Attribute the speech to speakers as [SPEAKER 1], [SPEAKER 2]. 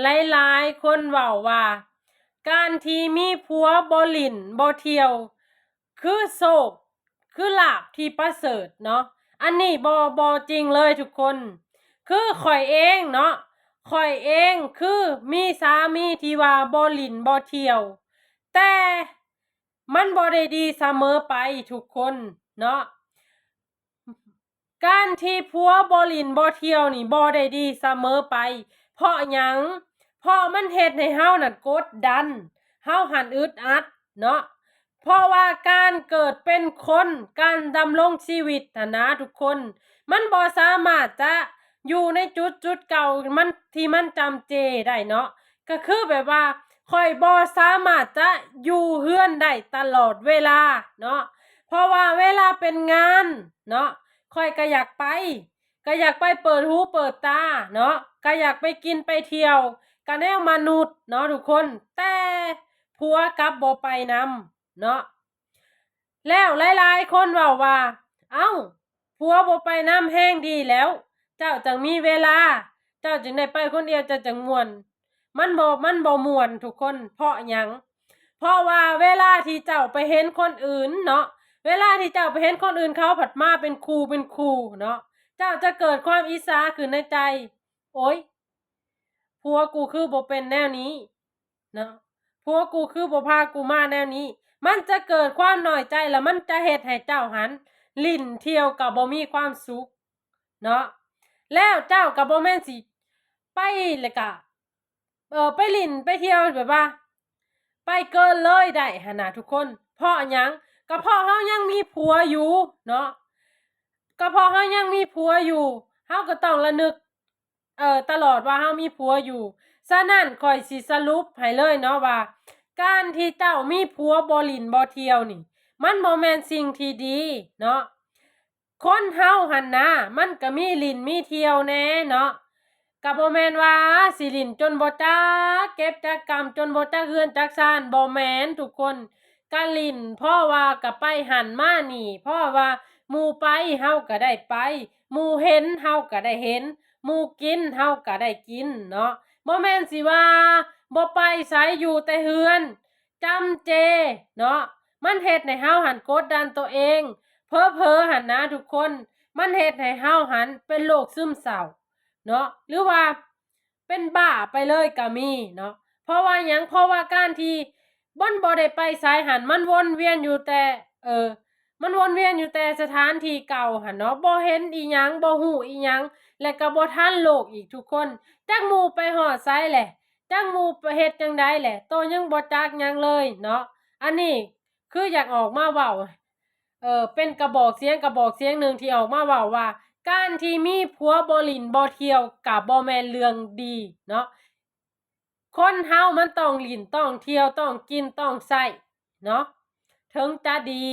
[SPEAKER 1] หลายๆคนเว้าว่าการที่มีผัวบ่ลิ้นบ่เที่ยวคือโชคคือลาภที่ประเสริฐเนาะอันนี้บ่จริงเลยทุกคนคือข่อยเองเนาะข่อยเองคือมีสามีที่ว่าบ่ลิ้นบ่เที่ยวแต่มันบ่ได้ดีเสมอไปทุกคนเนาะการที่ผัวบ่ลิ้นบ่เที่ยวนี่บ่ได้ดีเสมอไปเพราะหยังเพราะมันเฮ็ดให้เฮานั่นกดดันเฮาหันอึดอัดเนาะเพราะว่าการเกิดเป็นคนการดำรงชีวิตนะทุกคนมันบ่สามารถจะอยู่ในจุดเก่ามันที่มันจำเจได้เนาะก็คือแบบว่าข่อยบ่สามารถจะอยู่เฮือนได้ตลอดเวลาเนาะเพราะว่าเวลาเป็นงานเนาะข่อยก็อยากไปเปิดหูเปิดตาเนาะก็อยากไปกินไปเที่ยวก็แนวมนุษย์เนาะทุกคนแต่ผัวกลับบ่ไปนำเนาะแล้วหลายๆคนเว้าว่าเอ้าผัวบ่ไปนำแห้งดีแล้ว เจ้าจังมีเวลา เจ้าจึงได้ไปคนเดียวเจ้าจังม่วน มันบ่ม่วนทุกคนเพราะหยังเพราะว่าเวลาที่เจ้าไปเห็นคนอื่นเนาะเวลาที่เจ้าไปเห็นคนอื่นเขาผัดมาเป็นคู่เนาะเจ้าจะเกิดความอิจฉาขึ้นในใจ โอ๊ยผัวกูคือบ่เป็นแนวนี้เนาะผัวกูคือบ่พากูมาแนวนี้ มันจะเกิดความน้อยใจแล้วมันจะเฮ็ดให้เจ้าหันลิ้นเที่ยวก็บ่มีความสุขเนาะแล้วเจ้าก็บ่แม่นสิไปแล้วก็ไปลิ้นไปเที่ยวแบบว่า ไปเกินเลยได้หั่นน่ะทุกคนเพราะหยังก็เพราะเฮายังมีผัวอยู่เนาะก็เพราะเฮายังมีผัวอยู่เฮาก็ต้องระลึกตลอดว่าเฮามีผัวอยู่ฉะนั้นข้อยสิสรุปให้เลยเนาะว่าการที่เจ้ามีผัวบ่ลิ้นบ่เที่ยวนี่มันบ่แม่นสิ่งที่ดีเนาะคนเฮาหั่นนะมันก็มีลิ้นมีเที่ยวแหน่เนาะก็บ่แม่นว่าสิลิ้นจนบ่จักเก็บจักกำจนบ่จักเรือนจักซ่านบ่แม่นทุกคนก็ลิ้นเพราะว่าก็ไปหันมานี่เพราะว่าหมู่ไปเฮาก็ได้ไปหมู่เห็นเฮาก็ได้เห็นหมู่กินเฮาก็ได้กินเนาะบ่แม่นสิว่าบ่ไปไสอยู่แต่เรือนจำเจเนาะมันเฮ็ดให้เฮาหันกดดันตัวเองเพ้อๆหันนะทุกคนมันเฮ็ดให้เฮาหันเป็นโรคซึมเศร้าเนาะหรือว่าเป็นบ้าไปเลยก็มีเนาะเพราะว่าหยังเพราะว่าการที่บ่ได้ไปไสหันมันวนเวียนอยู่แต่มันวนเวียนอยู่แต่สถานที่เก่าหันเนาะบ่เห็นอีหยังบ่ฮู้อีหยังและก็บ่ทันโลกอีกทุกคนจักหมู่ไปฮอดไสแหละจักหมู่ไปเฮ็ดจั่งใดแหละโตยังบ่จักหยังเลยเนาะอันนี้คืออยากออกมาเว้าเป็นกระบอกเสียงหนึ่งที่ออกมาเว้าว่าการที่มีผัวบ่ลิ้นบ่เที่ยวก็บ่แม่นเรื่องดีเนาะคนเฮามันต้องลิ้นต้องเที่ยวต้องกินต้องใช้เนาะถึงจะดี